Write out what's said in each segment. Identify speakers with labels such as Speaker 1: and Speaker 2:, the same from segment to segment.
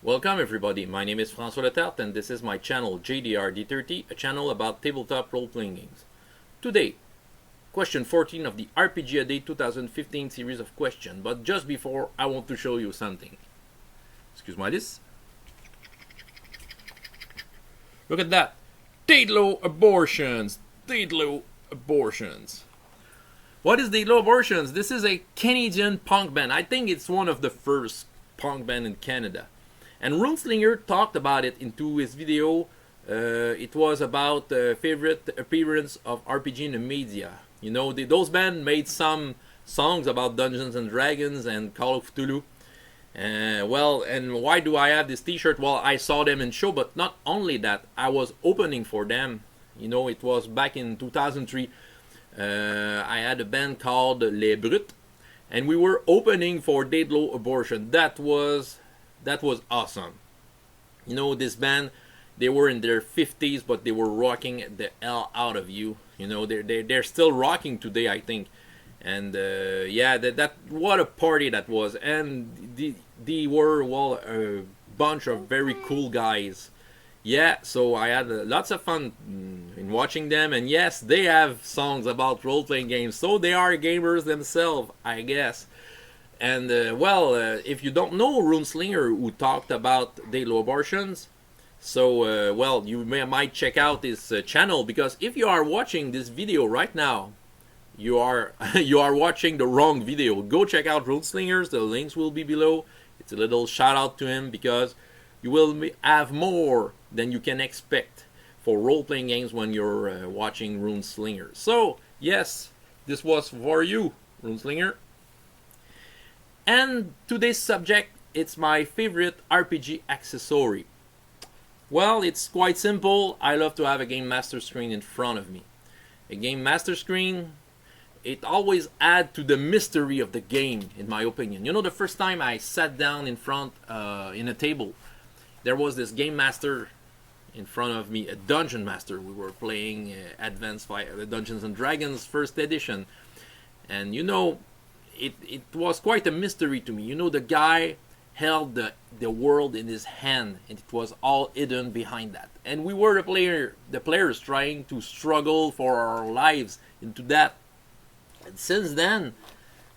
Speaker 1: Welcome everybody, my name is François Letarte and this is my channel JDRD30, a channel about tabletop role-playing games. Today, question 14 of the RPG A Day 2015 series of questions, but just before I want to show you something. Excuse-moi this. Look at that! Dayglo Abortions! Dayglo Abortions! What is Dayglo Abortions? This is a Canadian punk band. I think it's one of the first punk band in Canada. And Runeslinger talked about it into his video. It was about favorite appearance of RPG in the media. You know, those bands made some songs about Dungeons and Dragons and Call of Cthulhu. Well, and why do I have this t-shirt? Well, I saw them in show, but not only that, I was opening for them. You know, it was back in 2003. I had a band called Les Brutes, and we were opening for Dayglo Abortion. That was awesome. You know, this band, they were in their 50s, but they were rocking the hell out of you. You know, they're still rocking today, I think. And yeah, that what a party that was. And they were, well, a bunch of very cool guys. Yeah, so I had lots of fun in watching them. And yes, they have songs about role-playing games, so they are gamers themselves, I guess. And well, if you don't know Runeslinger, who talked about Dayglo Abortions, so well, you might check out his channel, because if you are watching this video right now, you are watching the wrong video. Go check out Runeslingers. The links will be below. It's a little shout out to him, because you will have more than you can expect for role-playing games when you're watching Runeslingers. So yes, this was for you, Runeslinger. And today's subject, it's my favorite RPG accessory. Well, it's quite simple. I love to have a game master screen in front of me. A game master screen, it always adds to the mystery of the game, in my opinion. You know, the first time I sat down in front in a table, there was this game master in front of me, a dungeon master. We were playing Advanced Dungeons and Dragons first edition, and you know, it was quite a mystery to me. You know, the guy held the world in his hand, and it was all hidden behind that. And we were the players trying to struggle for our lives into that. And since then,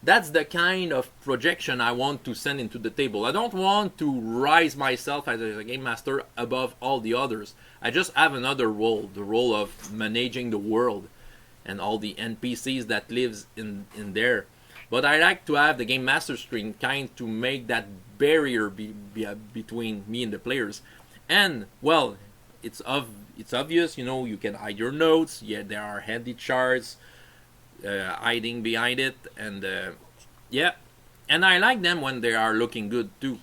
Speaker 1: that's the kind of projection I want to send into the table. I don't want to rise myself as a game master above all the others. I just have another role, the role of managing the world and all the NPCs that lives in there. But I like to have the game master screen kind to make that barrier between me and the players. And well, it's obvious, you know, you can hide your notes. Yeah, there are handy charts hiding behind it, and yeah, and I like them when they are looking good too.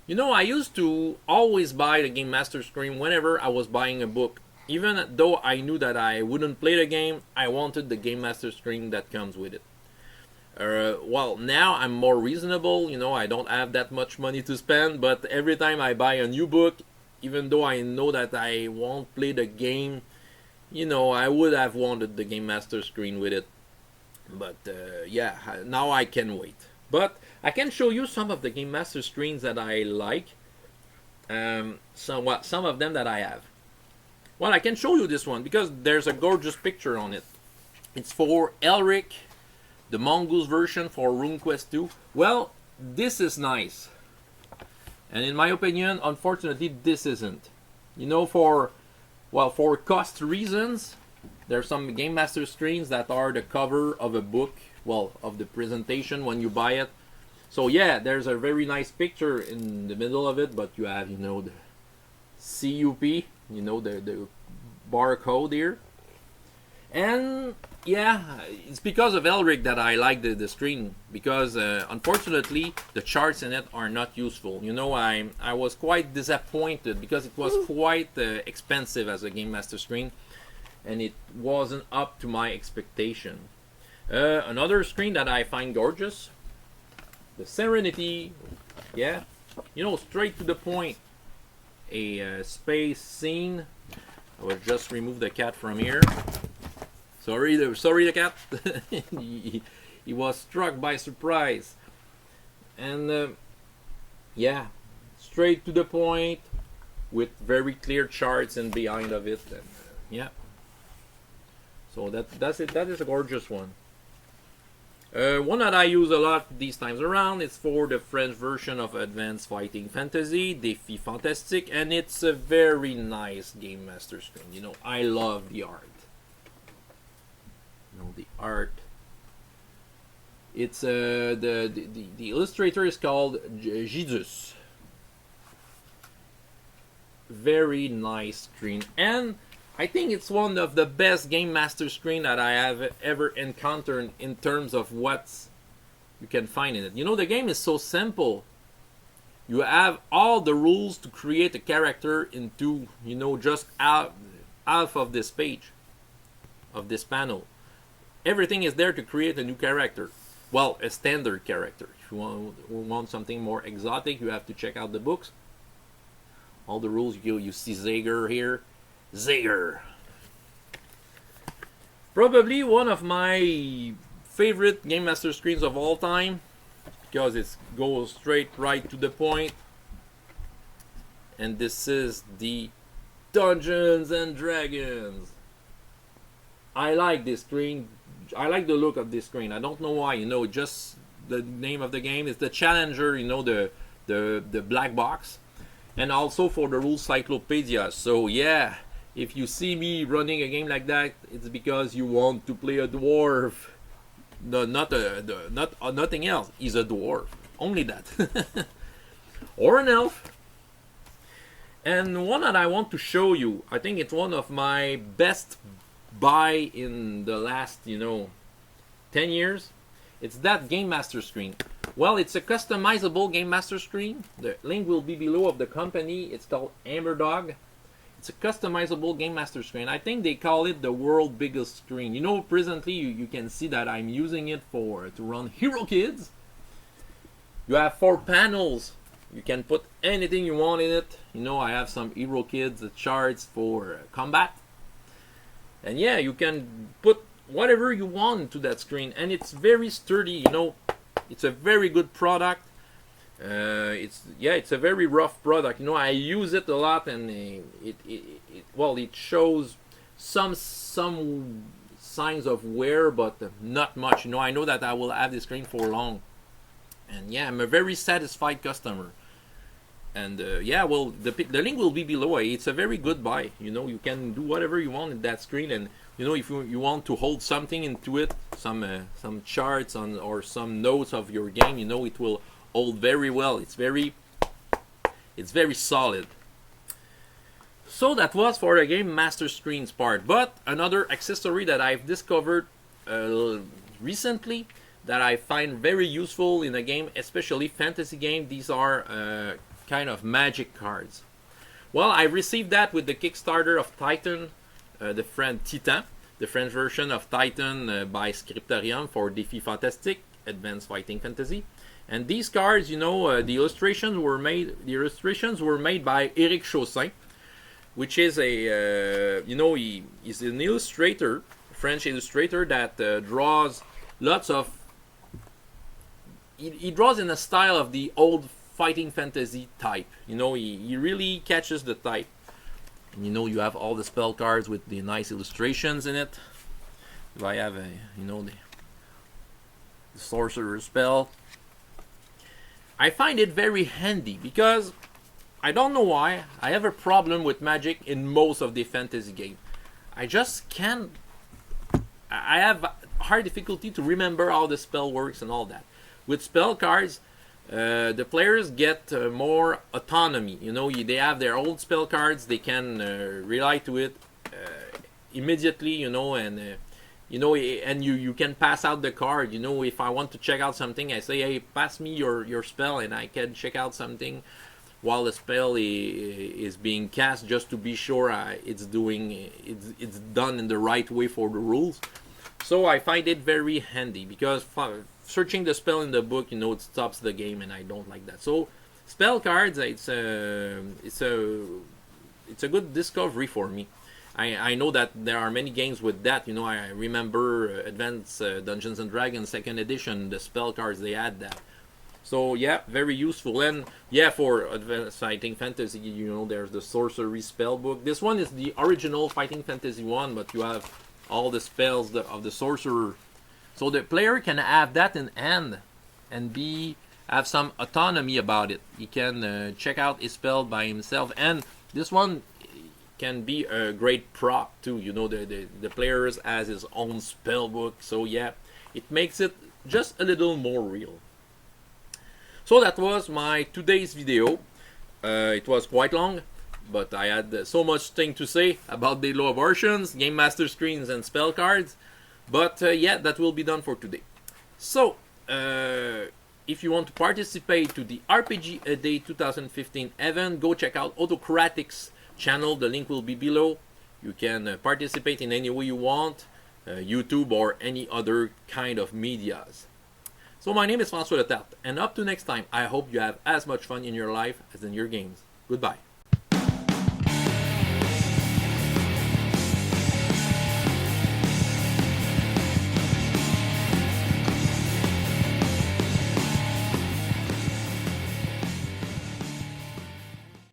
Speaker 1: You know, I used to always buy the game master screen whenever I was buying a book. Even though I knew that I wouldn't play the game, I wanted the game master screen that comes with it. Well, now I'm more reasonable. You know, I don't have that much money to spend, but every time I buy a new book, even though I know that I won't play the game, you know, I would have wanted the game master screen with it. But yeah, now I can wait. But I can show you some of the game master screens that I like. Some of them that I have. Well, I can show you this one because there's a gorgeous picture on it. It's for Elric, the Mongoose version for RuneQuest 2. Well, this is nice. And in my opinion, unfortunately, this isn't. You know, for cost reasons, there's some Game Master screens that are the cover of a book, well, of the presentation when you buy it. So yeah, there's a very nice picture in the middle of it, but you have, you know, the CUP, you know, the barcode here. And yeah, it's because of Elric that I like the screen, because unfortunately the charts in it are not useful. You know, I was quite disappointed because it was quite expensive as a Game Master screen, and it wasn't up to my expectation. Another screen that I find gorgeous, the Serenity. Yeah, you know, straight to the point. A space scene. I will just remove the cat from here. Sorry, the cat. he was struck by surprise, and yeah, straight to the point with very clear charts and behind of it. And, yeah. So that's it. That is a gorgeous one. One that I use a lot these times around is for the French version of Advanced Fighting Fantasy, Défi Fantastique, and it's a very nice Game Master screen. You know, I love the art. You know, the art. It's the illustrator is called Jesus. Very nice screen, and I think it's one of the best Game Master screen that I have ever encountered in terms of what you can find in it. You know, the game is so simple. You have all the rules to create a character into, you know, just half of this page, of this panel. Everything is there to create a new character. Well, a standard character. If you want something more exotic, you have to check out the books. All the rules, you see Zager here. Zager. Probably one of my favorite Game Master screens of all time, because it goes straight right to the point. And this is the Dungeons and Dragons. I like this screen. I like the look of this screen. I don't know why. You know, just the name of the game is the Challenger. You know, the black box, and also for the rules cyclopedia. So yeah. If you see me running a game like that, it's because you want to play a dwarf. No, not nothing else. He's a dwarf. Only that. Or an elf. And one that I want to show you, I think it's one of my best buy in the last, 10 years. It's that Game Master screen. Well, it's a customizable Game Master screen. The link will be below of the company. It's called Hammerdog. It's a customizable Game Master screen. I think they call it the world's biggest screen. You know, presently you can see that I'm using it to run Hero Kids. You have 4 panels. You can put anything you want in it. You know, I have some Hero Kids charts for combat. And yeah, you can put whatever you want into that screen. And it's very sturdy, you know. It's a very good product. It's a very rough product. You know, I use it a lot, and it shows some signs of wear, but not much. You know, I know that I will have this screen for long, and yeah, I'm a very satisfied customer. And well, the link will be below. It's a very good buy. You know, you can do whatever you want in that screen, and you know, if you want to hold something into it, some charts or some notes of your game, you know, it will hold very well. It's very solid. So that was for the Game Master screens part. But another accessory that I've discovered recently that I find very useful in a game, especially fantasy game, these are kind of magic cards. Well, I received that with the Kickstarter of Titan, the French version of Titan by Scriptorium for Défi Fantastique, Advanced Fighting Fantasy. And these cards, you know, the illustrations were made by Eric Chaussin, which is he's an illustrator, French illustrator that draws lots of. He draws in a style of the old fighting fantasy type. You know, he really catches the type. And you know, you have all the spell cards with the nice illustrations in it. If I have the sorcerer spell. I find it very handy because I don't know why I have a problem with magic in most of the fantasy game. I just can't. I have hard difficulty to remember how the spell works and all that. With spell cards, the players get more autonomy. You know, they have their own spell cards. They can rely to it immediately. You know, and you can pass out the card. You know, if I want to check out something, I say, hey, pass me your spell, and I can check out something while the spell is being cast, just to be sure it's done in the right way for the rules. So I find it very handy because searching the spell in the book, you know, it stops the game, and I don't like that. So spell cards, it's a good discovery for me. I know that there are many games with that. You know, I remember Advanced Dungeons and Dragons 2nd edition, the spell cards, they had that. So yeah, very useful. And yeah, for advanced fighting fantasy, you know, there's the sorcery spell book. This one is the original fighting fantasy one, but you have all the spells of the sorcerer. So the player can have that in hand and have some autonomy about it. He can check out his spell by himself, and this one can be a great prop too. You know, the players has his own spell book. So yeah, it makes it just a little more real. So that was my today's video. It was quite long, but I had so much thing to say about Dayglo abortions, game master screens, and spell cards. But yeah, that will be done for today. So if you want to participate to the RPG A Day 2015 event, go check out Autocratik's channel. The link will be below. You can participate in any way you want, YouTube or any other kind of medias. So my name is François Letarte, and up to next time, I hope you have as much fun in your life as in your games. Goodbye.